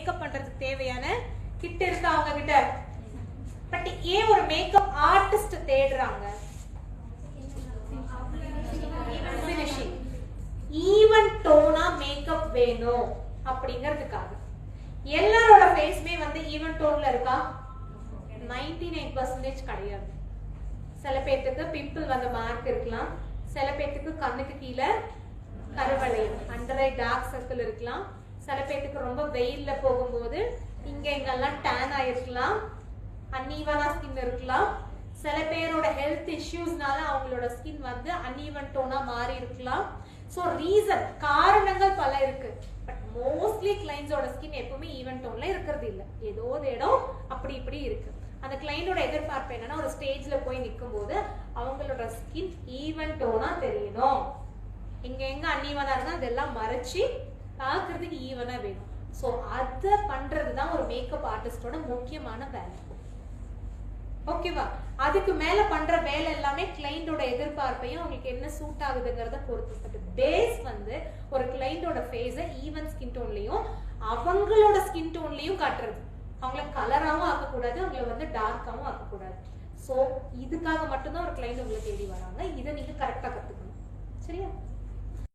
Makeup பண்றதுக்கு தேவையான kit இருக்கா அவங்க கிட்ட? பட் ஏன் ஒரு மேக்கப் ஆர்டிஸ்ட் தேடுறாங்க? ஃபினிஷிங், ஈவன் டோனா மேக்கப் வேணும் அப்படிங்கிறதுக்காக. எல்லாரோட ஃபேஸ்மே வந்து ஈவன் டோன்ல இருக்கா? 99% கிடையாது. சில பேத்துக்கு பிம்பிள் வந்த மார்க் இருக்கலாம், சில பேத்துக்கு கண்ணுக்கு கீழே கருவளையம் அண்டர் ஐ டார்க் சர்க்கிள் இருக்கலாம், சில பேத்துக்கு ரொம்ப வெயில்ல போகும்போது இங்க இங்கெல்லாம் டேன் ஆயிருக்கலாம், அன்ஈவனா ஸ்கின் இருக்கலாம், சில பேரோட ஹெல்த் இஷ்யூஸ்னால அவங்களோட ஸ்கின் வந்து அன்ஈவன் டோனா மாறி இருக்கலாம். ஸோ ரீசன் காரணங்கள் பல இருக்கு. பட் மோஸ்ட்லி கிளைண்ட்ஸோட ஸ்கின் எப்பவுமே ஈவன் டோன்ல இருக்கிறது இல்லை, ஏதோ ஒரு இடம் அப்படி இப்படி இருக்கு. அந்த கிளைண்டோட எதிர்பார்ப்பு என்னன்னா ஒரு ஸ்டேஜ்ல போய் நிற்கும் போது அவங்களோட ஸ்கின் ஈவன் டோனா தெரியணும். எங்க எங்க அன்ஈவனா இருந்தா அதெல்லாம் மறைச்சு பார்க்கறதுக்கு ஈவனா வேணும். ஸோ அதை பண்றதுதான் ஒரு மேக்கப் ஆர்டிஸ்டோட முக்கியமான வேலை. ஓகேவா? அதுக்கு மேல பண்ற வேலை எல்லாமே கிளைண்டோட எதிர்பார்ப்பையும் அவங்களுக்கு என்ன சூட் ஆகுதுங்கிறத பொறுத்து. பேஸ் வந்து ஒரு கிளைண்டோட ஃபேஸ ஈவன் ஸ்கின் டோன்லயும் அவங்களோட ஸ்கின் டோன்லயும் காட்டுறது. அவங்கள கலராகவும் ஆக்கக்கூடாது, அவங்கள வந்து டார்க்காகவும் ஆக்கக்கூடாது. ஸோ இதுக்காக மட்டும்தான் ஒரு கிளைண்ட் உங்களை தேடி வராங்க. இதை நீங்க கரெக்டா கத்துக்கணும். சரியா?